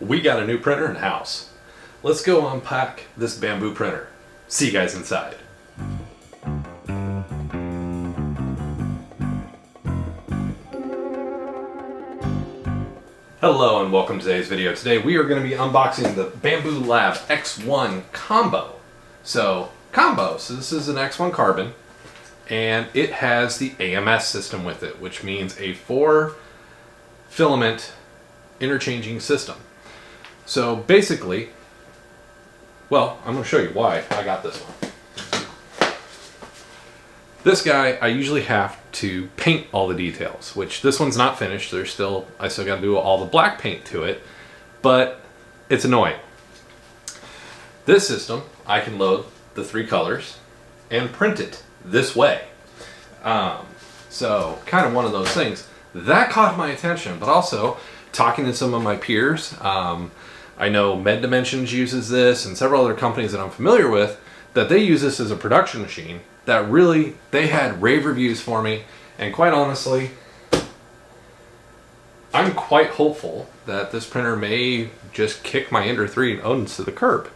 we got a new printer in house. Let's go unpack this Bambu printer. See you guys inside. Hello and welcome to today's video. Today we are going to be unboxing the Bambu Labs X1 Combo. So this is an X1 Carbon, and it has the AMS system with it, which means a 4 filament interchanging system. So basically, well, I'm going to show you why I got this one. This guy, I usually have to paint all the details, which this one's not finished. I still got to do all the black paint to it, but it's annoying. This system, I can load the 3 colors and print it this way. So kind of one of those things that caught my attention, but also talking to some of my peers, I know Med Dimensions uses this and several other companies that I'm familiar with, that they use this as a production machine, that really, they had rave reviews for me. And quite honestly, I'm quite hopeful that this printer may just kick my Ender 3 and Odins to the curb.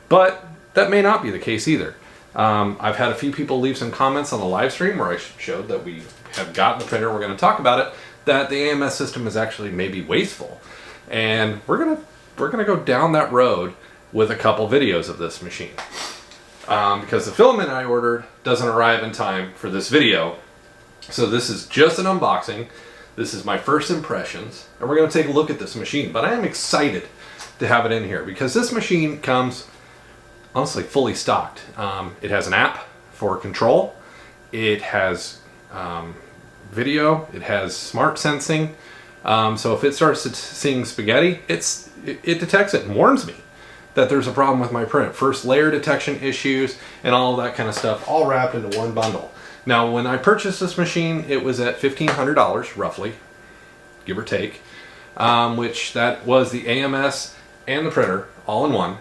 But that may not be the case either. I've had a few people leave some comments on the live stream where I showed that we have gotten the printer, we're going to talk about it, that the AMS system is actually maybe wasteful. And we're gonna go down that road with a couple videos of this machine. Because the filament I ordered doesn't arrive in time for this video. So this is just an unboxing. This is my first impressions, and we're going to take a look at this machine. But I am excited to have it in here because this machine comes honestly fully stocked. It has an app for control. It has video. It has smart sensing. So if it starts seeing spaghetti, it detects it and warns me that there's a problem with my print. First layer detection issues and all that kind of stuff, all wrapped into one bundle. Now, when I purchased this machine, it was at $1,500 roughly, give or take, which that was the AMS and the printer all in one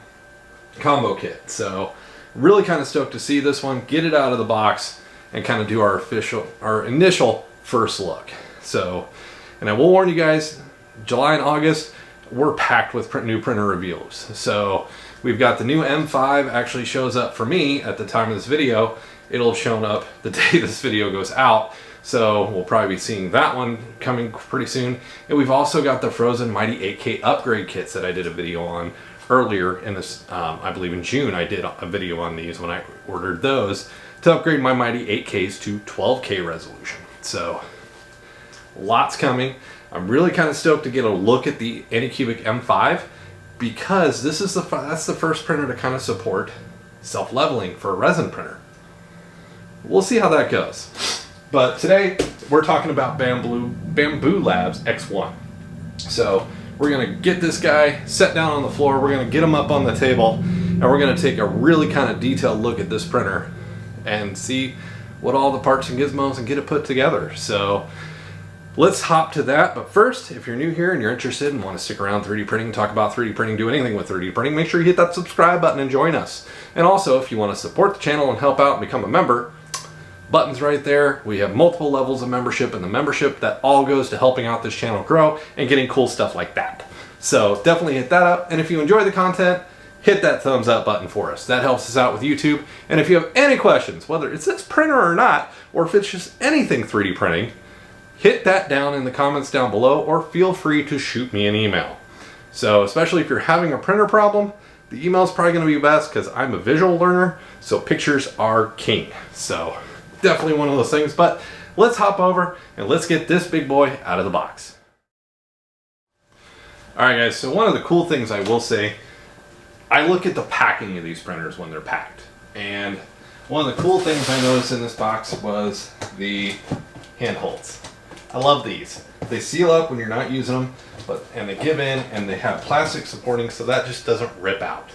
combo kit. So really kind of stoked to see this one, get it out of the box, and kind of do our initial first look. So, and I will warn you guys, July and August, we're packed with new printer reviews. So we've got the new M5 actually shows up for me at the time of this video. It'll have shown up the day this video goes out. So we'll probably be seeing that one coming pretty soon. And we've also got the Frozen Mighty 8K upgrade kits that I did a video on earlier in this, I believe in June, I did a video on these when I ordered those to upgrade my Mighty 8Ks to 12K resolution. So lots coming. I'm really kind of stoked to get a look at the Anycubic M5 because this is that's the first printer to kind of support self-leveling for a resin printer. We'll see how that goes. But today we're talking about Bambu Labs X1. So we're going to get this guy set down on the floor, we're going to get him up on the table, and we're going to take a really kind of detailed look at this printer and see what all the parts and gizmos and get it put together. So let's hop to that, but first, if you're new here and you're interested and want to stick around 3D printing, talk about 3D printing, do anything with 3D printing, make sure you hit that subscribe button and join us. And also, if you want to support the channel and help out and become a member, buttons right there. We have multiple levels of membership, and the membership, that all goes to helping out this channel grow and getting cool stuff like that. So definitely hit that up, and if you enjoy the content, hit that thumbs up button for us. That helps us out with YouTube. And if you have any questions, whether it's this printer or not, or if it's just anything 3D printing, hit that down in the comments down below, or feel free to shoot me an email. So especially if you're having a printer problem, the email is probably going to be best because I'm a visual learner, so pictures are king. So definitely one of those things, but let's hop over and let's get this big boy out of the box. Alright guys, so one of the cool things I will say, I look at the packing of these printers when they're packed. And one of the cool things I noticed in this box was the handholds. I love these. They seal up when you're not using them, and they give in, and they have plastic supporting so that just doesn't rip out.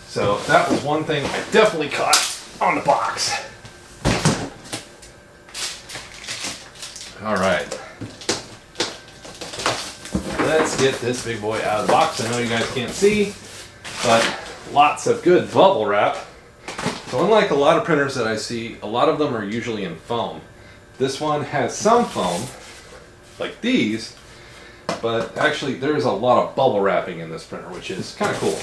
So that was one thing I definitely caught on the box. All right, let's get this big boy out of the box. I know you guys can't see, but lots of good bubble wrap. So unlike a lot of printers that I see, a lot of them are usually in foam. This one has some foam, like these, But actually, there's a lot of bubble wrapping in this printer, which is kind of cool.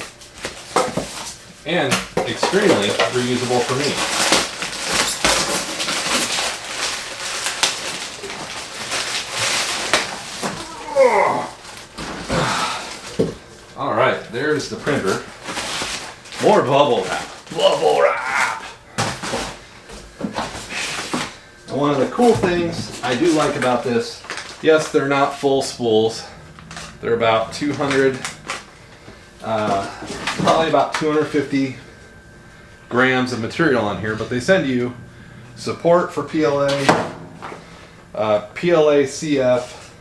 And extremely reusable for me. All right, there's the printer. More bubble wrap. Bubble wrap! And one of the cool things I do like about this, yes, they're not full spools. They're about 200, probably about 250 grams of material on here, but they send you support for PLA, PLA CF,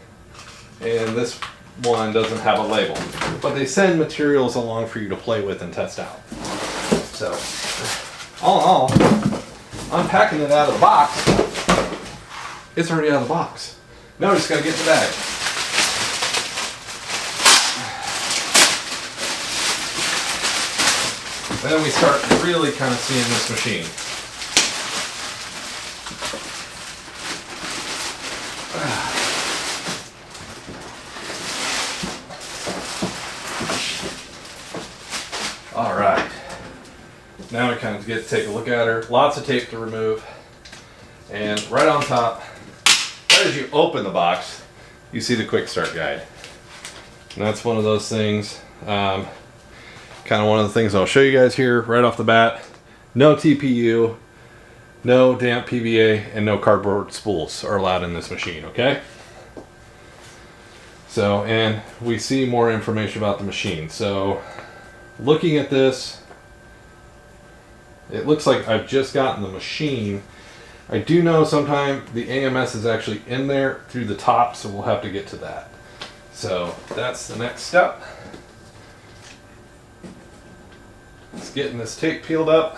and this one doesn't have a label. But they send materials along for you to play with and test out. So, all in all, unpacking it out of the box, it's already out of the box. Now we just gotta get the bag. Then we start really kind of seeing this machine. All right. Now we kind of get to take a look at her. Lots of tape to remove. And right on top, right as you open the box, you see the quick start guide. And that's one of those things, kind of one of the things I'll show you guys here right off the bat. No TPU, no damp PVA, and no cardboard spools are allowed in this machine, okay? So, and we see more information about the machine. So, looking at this, it looks like I've just gotten the machine. I do know sometimes the AMS is actually in there through the top, so we'll have to get to that. So that's the next step. It's getting this tape peeled up,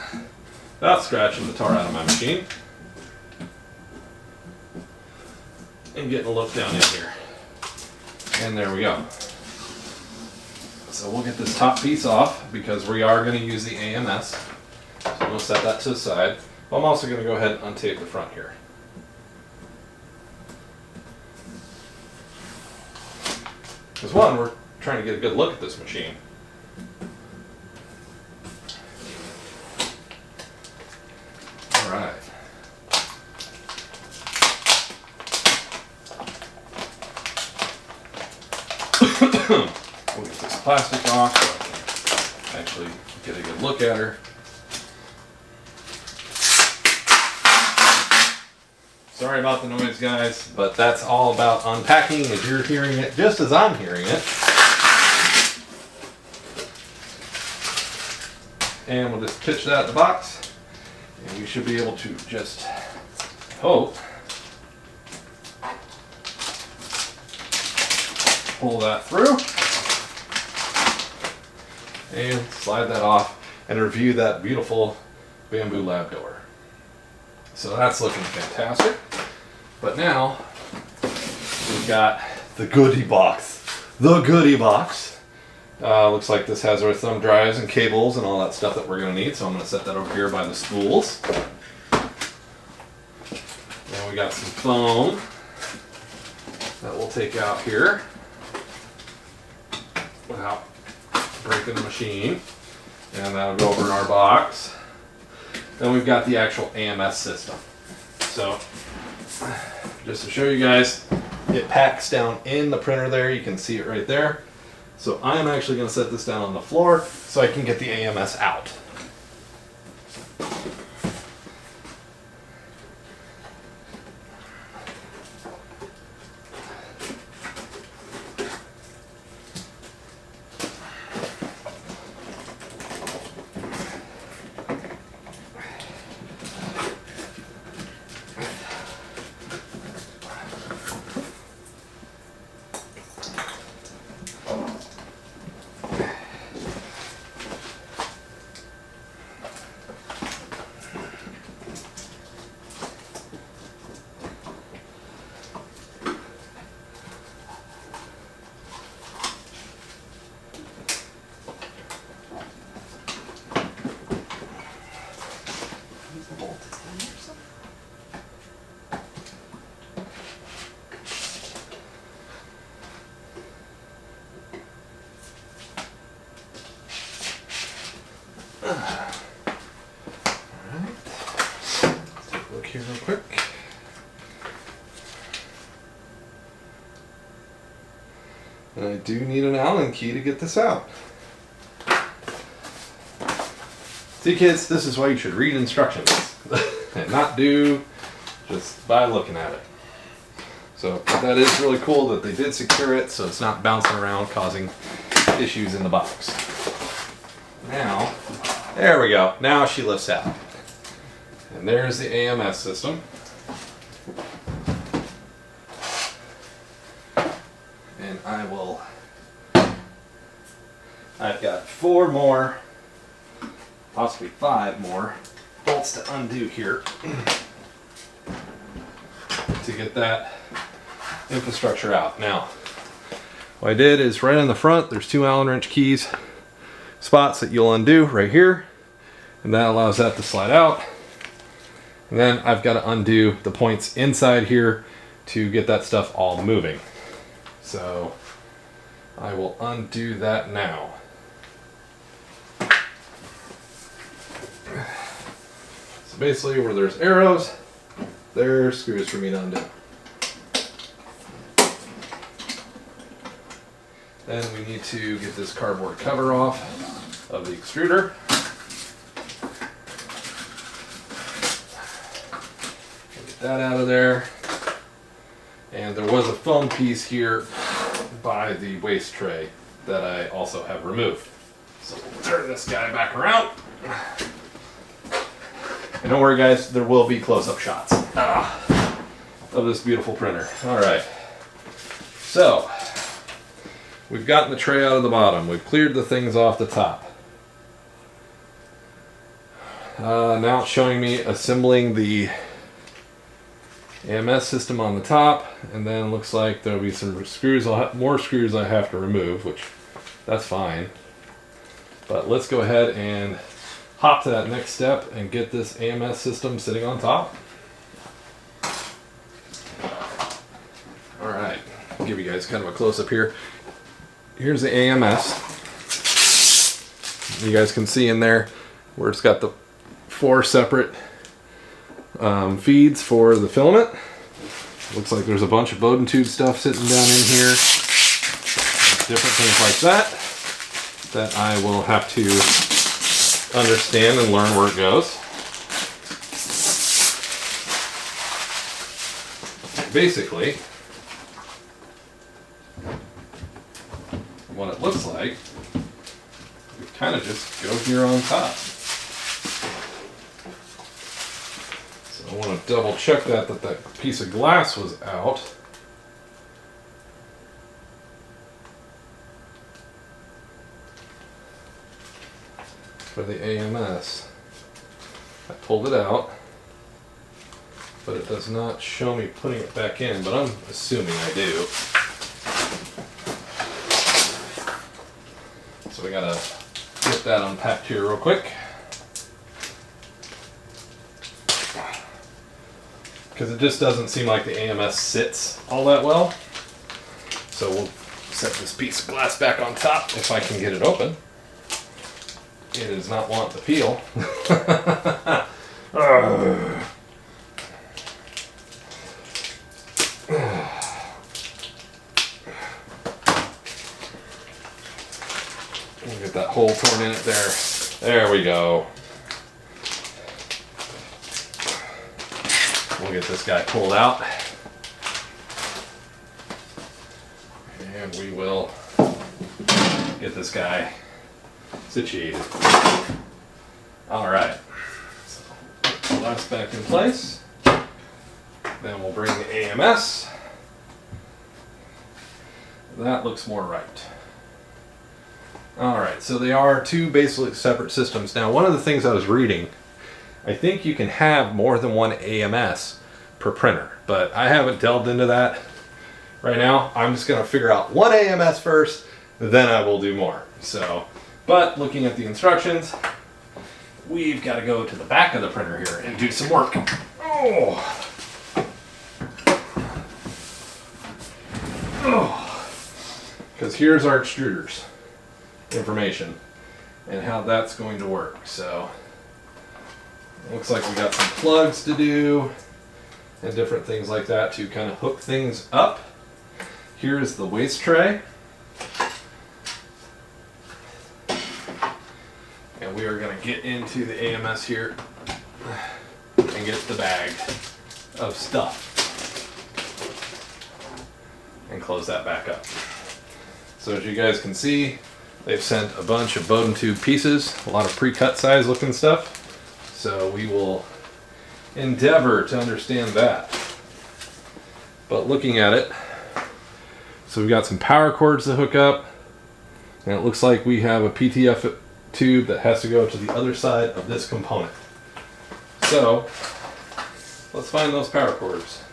without scratching the tar out of my machine, and getting a look down in here. And there we go. So we'll get this top piece off because we are going to use the AMS. So we'll set that to the side. I'm also going to go ahead and untape the front here. Because one, we're trying to get a good look at this machine. All right. We'll get this plastic off so I can actually get a good look at her. Sorry about the noise, guys, but that's all about unpacking as you're hearing it, just as I'm hearing it. And we'll just pitch that in the box, and we should be able to just hope pull that through and slide that off and review that beautiful Bambu Lab door. So that's looking fantastic. But now we've got the goodie box. The goodie box. Looks like this has our thumb drives and cables and all that stuff that we're going to need. So I'm going to set that over here by the spools. Then we got some foam that we'll take out here without breaking the machine. And that'll go over in our box. Then we've got the actual AMS system. So, just to show you guys, it packs down in the printer there. You can see it right there. So I'm actually going to set this down on the floor so I can get the AMS out. do need an Allen key to get this out. See kids, this is why you should read instructions and not do just by looking at it. So that is really cool that they did secure it so it's not bouncing around causing issues in the box. Now, there we go. Now she lifts out. And there's the AMS system. And I've got 4 more, possibly 5 more bolts to undo here to get that infrastructure out. Now, what I did is right in the front, there's 2 Allen wrench keys spots that you'll undo right here, and that allows that to slide out. And then I've got to undo the points inside here to get that stuff all moving. So I will undo that now. So basically where there's arrows, there's screws for me to undo. Then we need to get this cardboard cover off of the extruder. Get that out of there. And there was a foam piece here by the waste tray that I also have removed. So we'll turn this guy back around. And don't worry guys, there will be close-up shots of this beautiful printer. Alright, so we've gotten the tray out of the bottom. We've cleared the things off the top. Now it's showing me assembling the AMS system on the top, and then looks like there'll be some screws, more screws I have to remove, which that's fine. But let's go ahead and hop to that next step and get this AMS system sitting on top. Alright, I'll give you guys kind of a close-up here. Here's the AMS. You guys can see in there where it's got the 4 separate feeds for the filament. Looks like there's a bunch of Bowden tube stuff sitting down in here. Different things like that I will have to understand and learn where it goes. Basically, what it looks like, you kind of just go here on top. So I want to double check that piece of glass was out. For the AMS. I pulled it out, but it does not show me putting it back in, but I'm assuming I do. So we gotta get that unpacked here real quick. Because it just doesn't seem like the AMS sits all that well. So we'll set this piece of glass back on top if I can get it open. It does not want to peel. We'll get that hole torn in it there. There we go. We'll get this guy pulled out. And we will get this guy situated. Alright. So put the glass back in place. Then we'll bring the AMS. That looks more right. Alright, so they are 2 basically separate systems. Now, one of the things I was reading, I think you can have more than 1 AMS per printer, but I haven't delved into that right now. I'm just going to figure out 1 AMS first, then I will do more. So, but looking at the instructions, we've got to go to the back of the printer here and do some work. Oh. Because here's our extruders information and how that's going to work. So it looks like we got some plugs to do and different things like that to kind of hook things up. Here's the waste tray. And we are going to get into the AMS here and get the bag of stuff. And close that back up. So as you guys can see, they've sent a bunch of Bowden tube pieces, a lot of pre-cut size looking stuff. So we will endeavor to understand that. But looking at it, so we've got some power cords to hook up, and it looks like we have a PTF tube that has to go to the other side of this component. So let's find those power cords.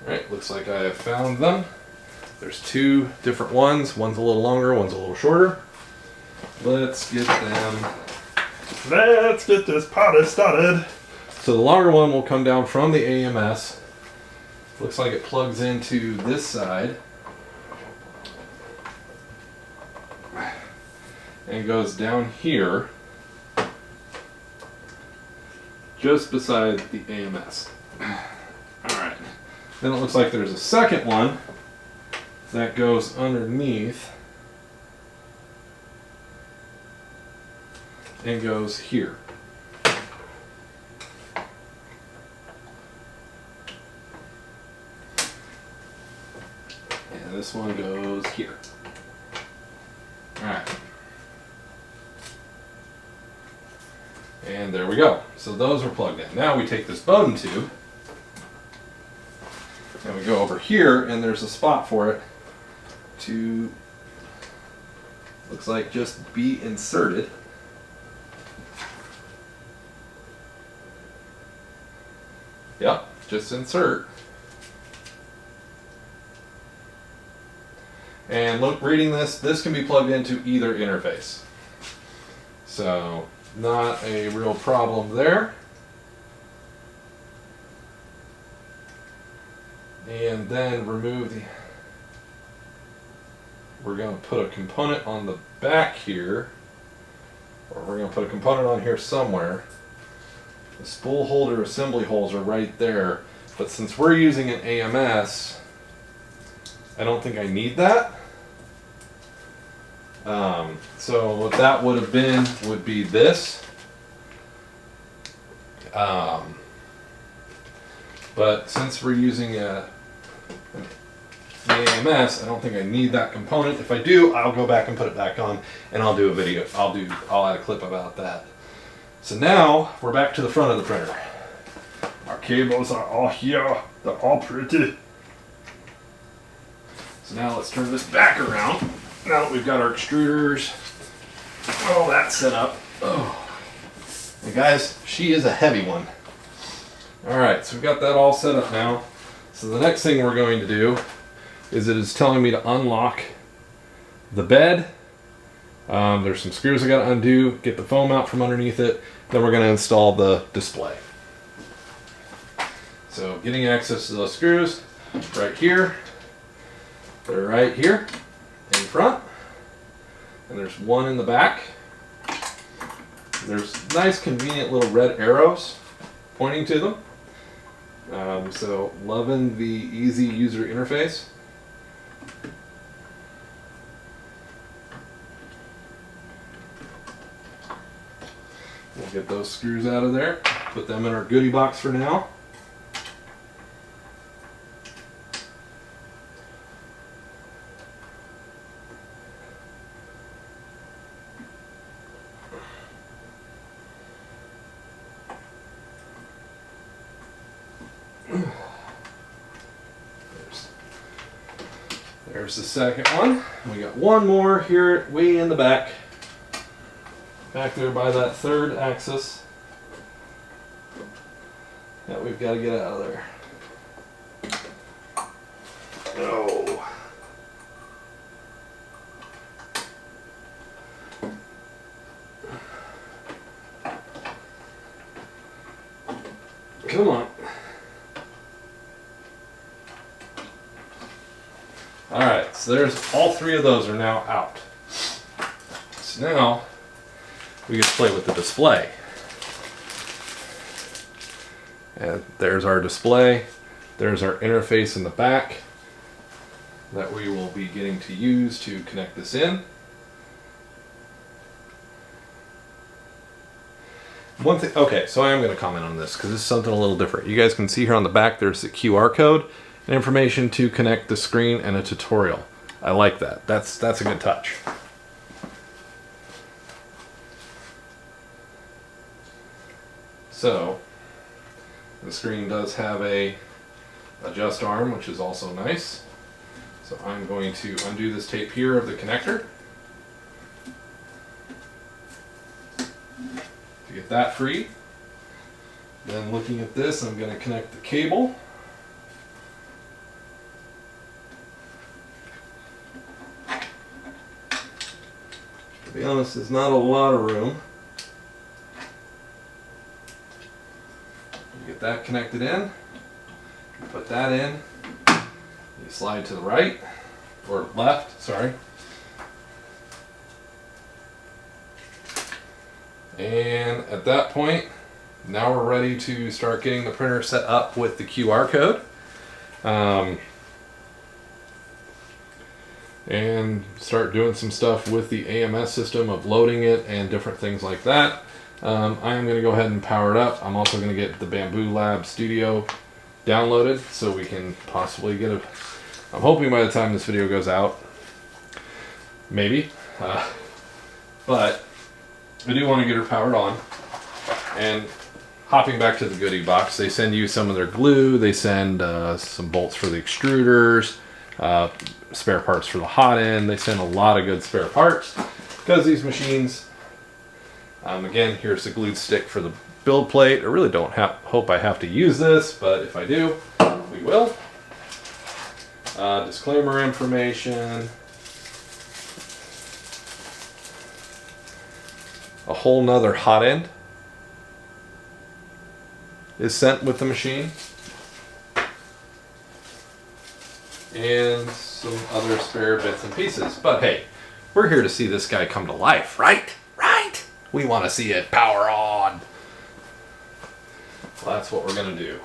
Alright, looks like I have found them. There's two different ones. One's a little longer, one's a little shorter. Let's get them. Let's get this party started. So the longer one will come down from the AMS. Looks like it plugs into this side. And goes down here. Just beside the AMS. Alright. Then it looks like there's a second one that goes underneath and goes here. And this one goes here. Alright. And there we go. So those are plugged in. Now we take this Bowden tube and we go over here, and there's a spot for it to, looks like, just be inserted. Yep, just insert. And look, reading this can be plugged into either interface. So, not a real problem there. And then remove the, we're going to put a component on the back here, or we're going to put a component on here somewhere. The spool holder assembly holes are right there, but since we're using an AMS, I don't think I need that. So what that would have been would be this. But since we're using an AMS, I don't think I need that component. If I do, I'll go back and put it back on, and I'll do a video. I'll add a clip about that. So now we're back to the front of the printer. Our cables are all here. They're all pretty. So now let's turn this back around. Now that we've got our extruders, all that set up. Oh, and guys, she is a heavy one. All right, so we've got that all set up now. So the next thing we're going to do is it is telling me to unlock the bed. There's some screws I got to undo, get the foam out from underneath it. Then we're going to install the display. So getting access to those screws right here. They're right here in front. And there's one in the back. There's nice convenient little red arrows pointing to them. So loving the easy user interface. We'll get those screws out of there, put them in our goodie box for now. There's the second one. We got one more here way in the back. Back there by that third axis that we've got to get out of there. Oh. Come on. Alright, so there's all three of those are now out. So now we get to play with the display. And there's our display. There's our interface in the back that we will be getting to use to connect this in. One thing, okay, so I am going to comment on this because this is something a little different. You guys can see here on the back there's the QR code and information to connect the screen and a tutorial. I like that. That's a good touch. So the screen does have a adjust arm, which is also nice. So I'm going to undo this tape here of the connector to get that free. Then looking at this, I'm going to connect the cable. To be honest, there's not a lot of room. You get that connected in, you put that in, you slide to the right, or left, sorry. And at that point, now we're ready to start getting the printer set up with the QR code. And start doing some stuff with the AMS system of loading it and different things like that. I am going to go ahead and power it up. I'm also going to get the Bambu Labs Studio downloaded so we can possibly get a... I'm hoping by the time this video goes out, maybe. But I do want to get her powered on. And hopping back to the goodie box, they send you some of their glue, they send some bolts for the extruders, spare parts for the hot end. They send a lot of good spare parts because these machines, again, here's the glued stick for the build plate. I really don't hope I have to use this, but if I do, we will. Disclaimer information. A whole nother hot end is sent with the machine. And some other spare bits and pieces. But hey, we're here to see this guy come to life, right? Right? We want to see it power on. Well, that's what we're going to do.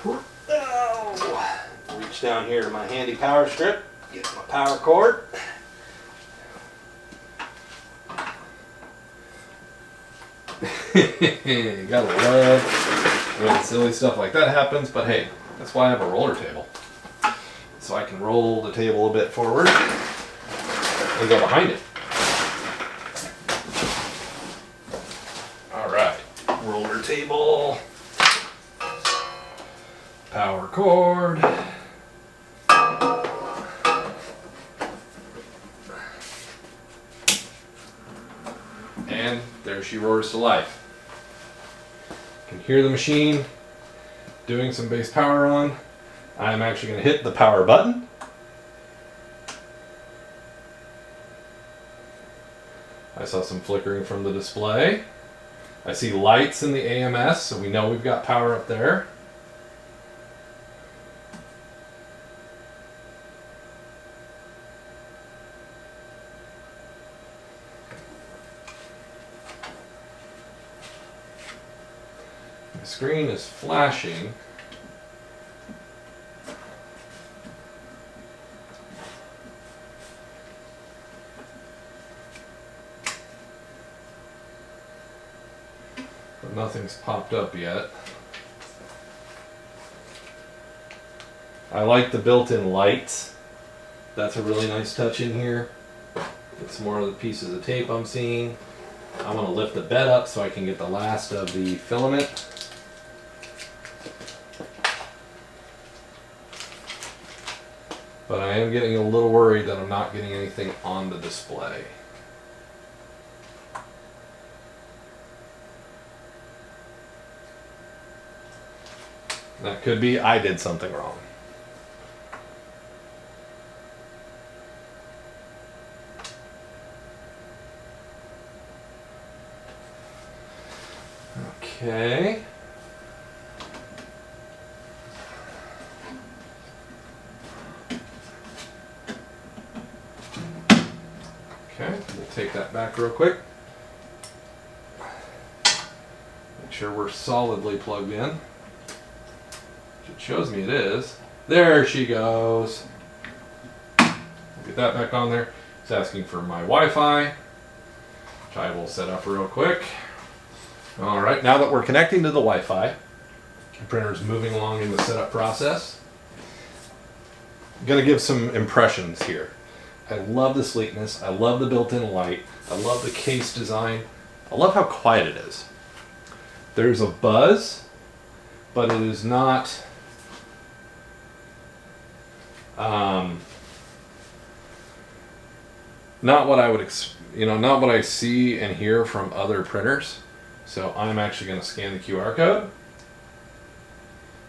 Oh. Reach down here to my handy power strip, get my power cord. You gotta love when silly stuff like that happens, but hey, that's why I have a roller table. So I can roll the table a bit forward and go behind it. Alright, roller table, power cord. And there she roars to life. You can hear the machine doing some base power on. I'm actually going to hit the power button. I saw some flickering from the display. I see lights in the AMS, so we know we've got power up there. The screen is flashing. But nothing's popped up yet. I like the built-in lights. That's a really nice touch in here. Get some more of the pieces of tape I'm seeing. I want to lift the bed up so I can get the last of the filament. But I am getting a little worried that I'm not getting anything on the display. That could be I did something wrong. Okay. Okay, we'll take that back real quick. Make sure we're solidly plugged in. It shows me it is. There she goes. Get that back on there. It's asking for my Wi-Fi, which I will set up real quick. All right, now that we're connecting to the Wi-Fi, the printer is moving along in the setup process. I'm gonna give some impressions here. I love the sleekness. I love the built-in light. I love the case design. I love how quiet it is. There's a buzz, but it is not not what I would not what I see and hear from other printers. So I'm actually going to scan the QR code.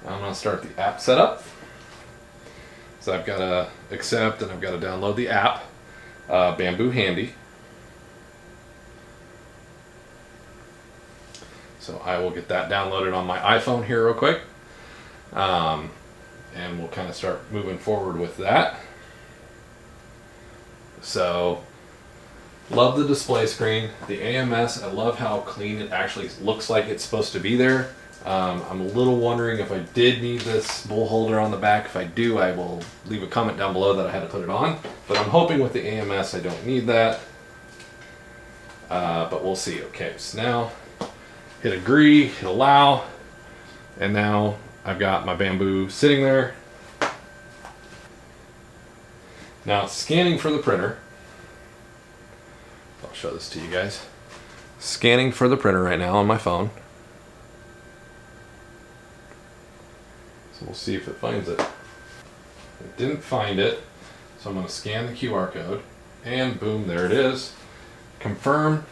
I'm going to start the app setup. So I've got to accept and I've got to download the app, Bambu Handy. So I will get that downloaded on my iPhone here real quick. And we'll kind of start moving forward with that. So, love the display screen. The AMS, I love how clean it actually looks like it's supposed to be there. I'm a little wondering if I did need this bowl holder on the back. If I do, I will leave a comment down below that I had to put it on. But I'm hoping with the AMS I don't need that. But we'll see. Okay, so now hit agree, hit allow, and now I've got my Bambu sitting there. Now it's scanning for the printer. I'll show this to you guys. Scanning for the printer right now on my phone. So we'll see if it finds it. It didn't find it, so I'm going to scan the QR code, and boom, there it is. Confirm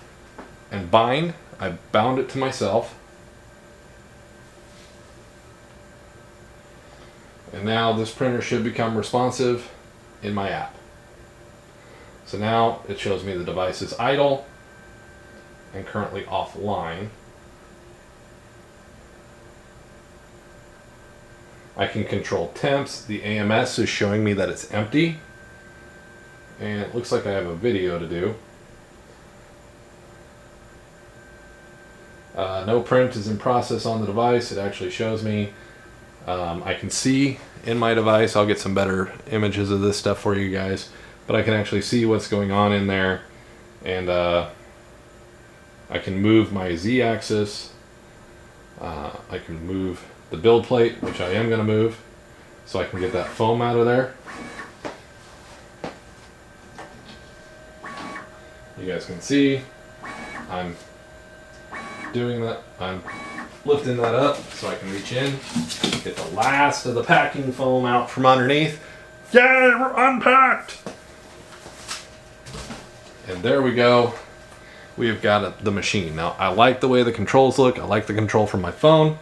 and bind. I bound it to myself. And now this printer should become responsive in my app. So now it shows me the device is idle and currently offline. I can control temps. The AMS is showing me that it's empty. And it looks like I have a video to do. No print is in process on the device. It actually shows me. I can see in my device. I'll get some better images of this stuff for you guys. But I can actually see what's going on in there. And I can move my Z-axis. I can move the build plate, which I am going to move, so I can get that foam out of there. You guys can see I'm doing that. I'm lifting that up so I can reach in, get the last of the packing foam out from underneath. Yay, we're unpacked! And there we go. We've got the machine. Now, I like the way the controls look. I like the control from my phone.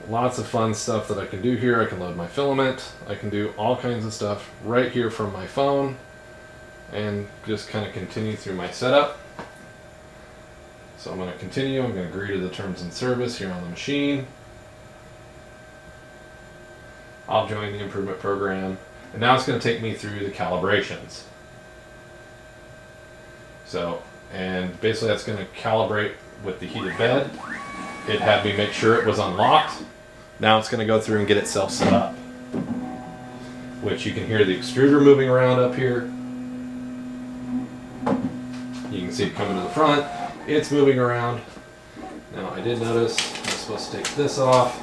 Lots of fun stuff that I can do here. I can load my filament. I can do all kinds of stuff right here from my phone and just kind of continue through my setup. So I'm going to continue. I'm going to agree to the terms and service here on the machine. I'll join the improvement program. And now it's going to take me through the calibrations. So, and basically that's going to calibrate with the heated bed. It had me make sure it was unlocked. Now it's going to go through and get itself set up. Which you can hear the extruder moving around up here. You can see it coming to the front. It's moving around. Now I did notice I'm supposed to take this off.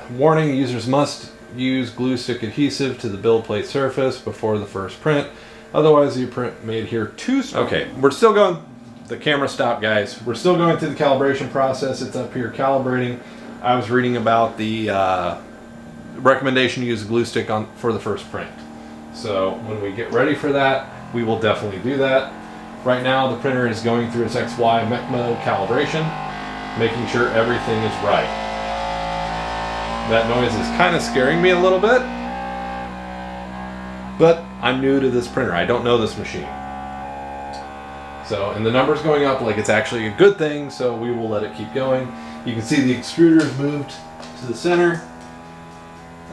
Warning, users must use glue stick adhesive to the build plate surface before the first print. Otherwise, the print may adhere too strong. Okay, we're still going. The camera stopped, guys. We're still going through the calibration process. It's up here calibrating. I was reading about the recommendation to use a glue stick for the first print. So when we get ready for that, we will definitely do that. Right now, the printer is going through its XY mech mode calibration, making sure everything is right. That noise is kind of scaring me a little bit, but I'm new to this printer. I don't know this machine. So, and the number's going up like it's actually a good thing, so we will let it keep going. You can see the extruder's moved to the center.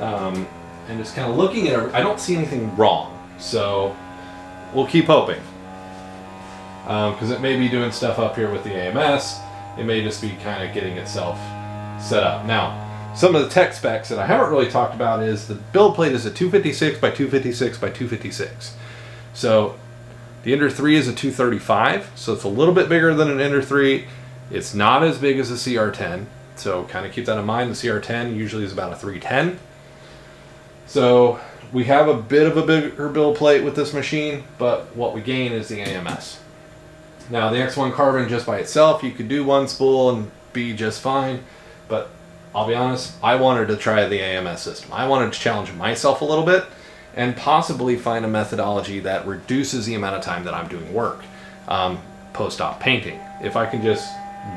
And just kind of looking at it, I don't see anything wrong. So, we'll keep hoping. Because it may be doing stuff up here with the AMS. It may just be kind of getting itself set up. Now, some of the tech specs that I haven't really talked about is the build plate is a 256 by 256 by 256. So the Ender 3 is a 235, so it's a little bit bigger than an Ender 3. It's not as big as a CR10, so kind of keep that in mind. The CR10 usually is about a 310. So we have a bit of a bigger build plate with this machine, but what we gain is the AMS. Now the X1 Carbon just by itself, you could do one spool and be just fine, but I'll be honest, I wanted to try the AMS system. I wanted to challenge myself a little bit and possibly find a methodology that reduces the amount of time that I'm doing work post-op painting. If I can just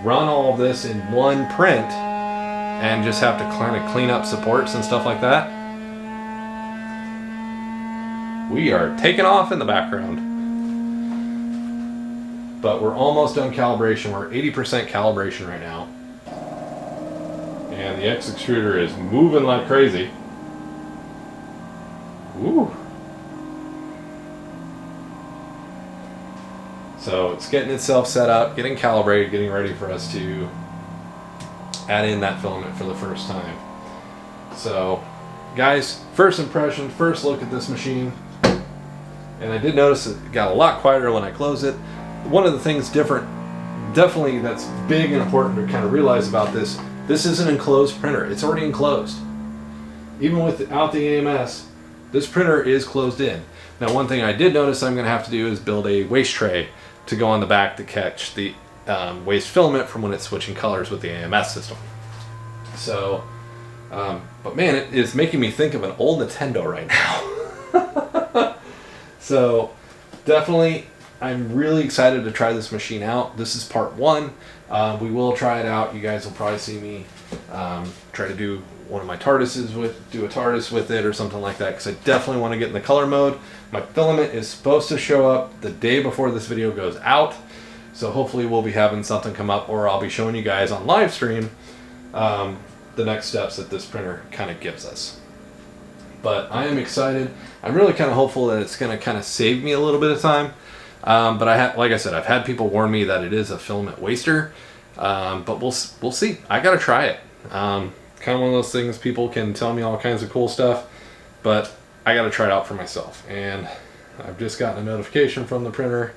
run all of this in one print and just have to kind of clean up supports and stuff like that. We are taking off in the background. But we're almost done calibration. We're 80% calibration right now. And the X extruder is moving like crazy. Ooh. So it's getting itself set up, getting calibrated, getting ready for us to add in that filament for the first time. So guys, first impression, first look at this machine. And I did notice it got a lot quieter when I closed it. One of the things definitely that's big and important to kind of realize about this is an enclosed printer. It's already enclosed. Even without the AMS, this printer is closed in. Now one thing I did notice I'm going to have to do is build a waste tray to go on the back to catch the waste filament from when it's switching colors with the AMS system. So, but man, it is making me think of an old Nintendo right now. So definitely, I'm really excited to try this machine out. This is part one. We will try it out. You guys will probably see me try to do one of my TARDISes do a TARDIS with it or something like that, because I definitely want to get in the color mode. My filament is supposed to show up the day before this video goes out, so hopefully we'll be having something come up, or I'll be showing you guys on live stream the next steps that this printer kind of gives us. But I am excited. I'm really kind of hopeful that it's going to kind of save me a little bit of time. But like I said, I've had people warn me that it is a filament waster. But we'll see. I got to try it. Kind of one of those things, people can tell me all kinds of cool stuff, but I got to try it out for myself. And I've just gotten a notification from the printer.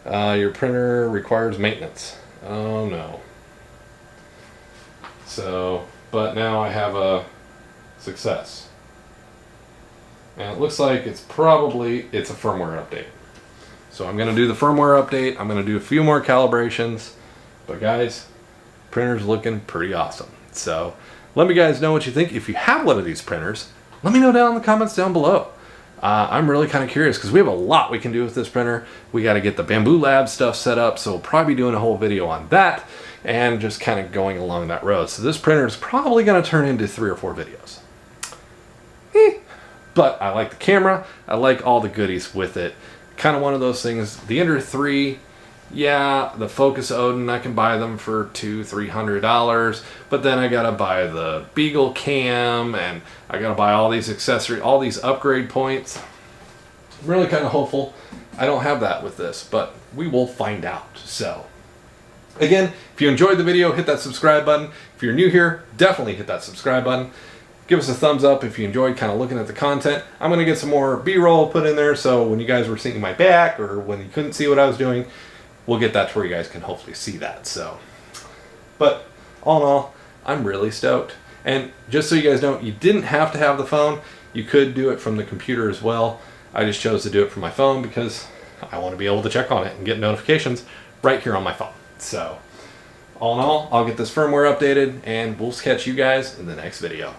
Your printer requires maintenance. Oh no. So, but now I have a success. And it looks like it's a firmware update. So I'm going to do the firmware update. I'm going to do a few more calibrations. But guys, printer's looking pretty awesome. So let me guys know what you think. If you have one of these printers, let me know down in the comments down below. I'm really kind of curious because we have a lot we can do with this printer. We got to get the Bambu Labs stuff set up. So we'll probably be doing a whole video on that and just kind of going along that road. So this printer is probably going to turn into 3 or 4 videos. But I like the camera. I like all the goodies with it. Kind of one of those things. The Ender 3, yeah, the Focus Odin, I can buy them for $200-300, but then I gotta buy the Beagle Cam, and I gotta buy all these accessories, all these upgrade points. I'm really kind of hopeful I don't have that with this, but we will find out. So again, if you enjoyed the video, hit that subscribe button. If you're new here, definitely hit that subscribe button. Give us a thumbs up if you enjoyed kind of looking at the content. I'm going to get some more B-roll put in there, so when you guys were seeing my back or when you couldn't see what I was doing, we'll get that to where you guys can hopefully see that. So, but all in all, I'm really stoked. And just so you guys know, you didn't have to have the phone. You could do it from the computer as well. I just chose to do it from my phone because I want to be able to check on it and get notifications right here on my phone. So, all in all, I'll get this firmware updated, and we'll catch you guys in the next video.